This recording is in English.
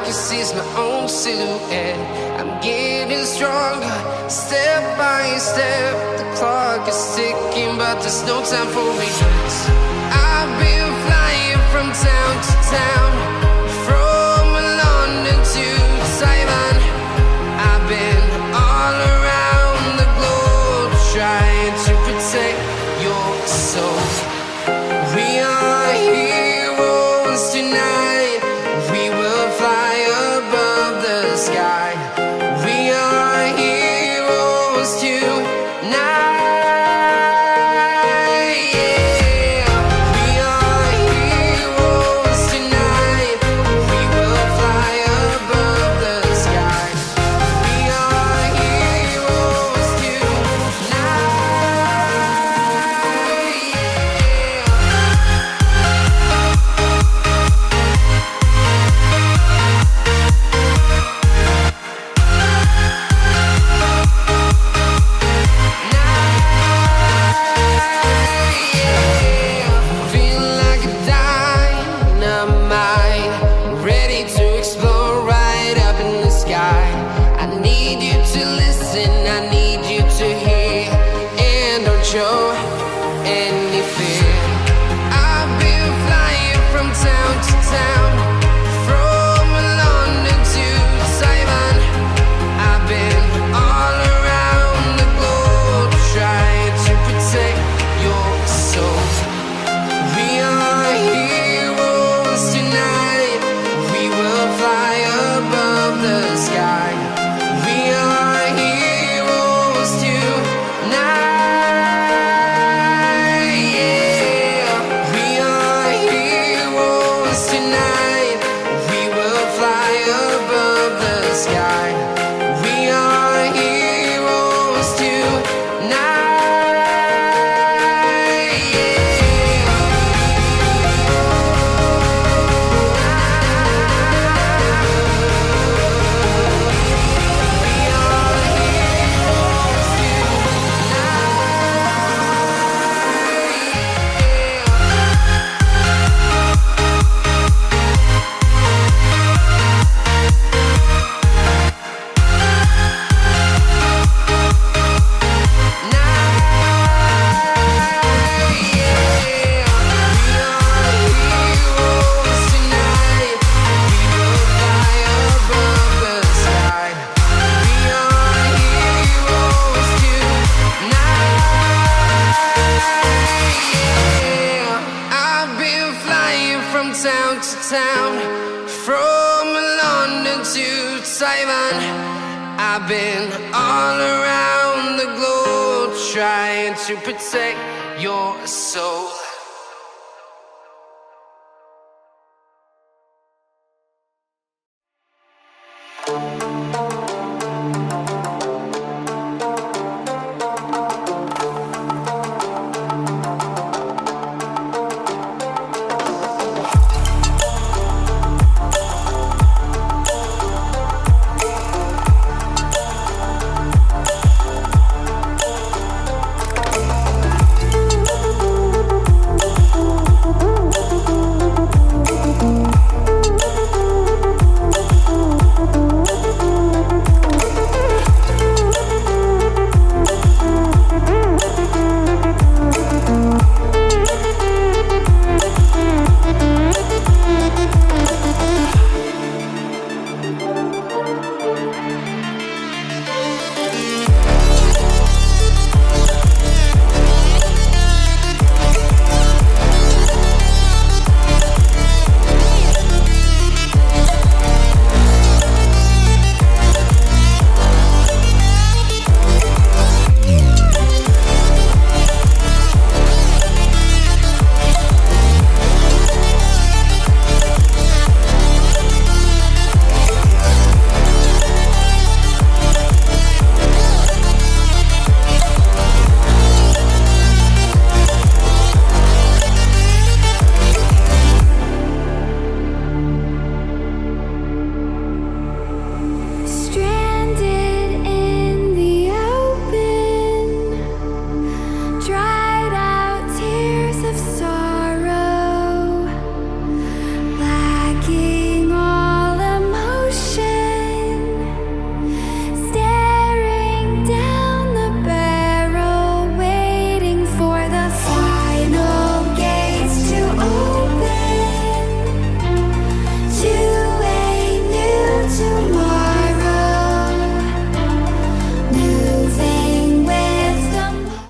can seize my own silhouette. I'm getting stronger, step by step. The clock is ticking, but there's no time for regrets. I've been flying from town to town, from London to Taiwan. I've been all around the globe, trying to protect your soul. We are heroes tonight. We will fly above the sky. We are heroes tonight. Show any fear. I've been flying from town to town, from London to Taiwan. I've been all around the globe, trying to protect your soul. We are heroes tonight. We will fly above the sky. We are heroes tonight. Town to town, from London to Taiwan. I've been all around the globe, trying to protect your soul.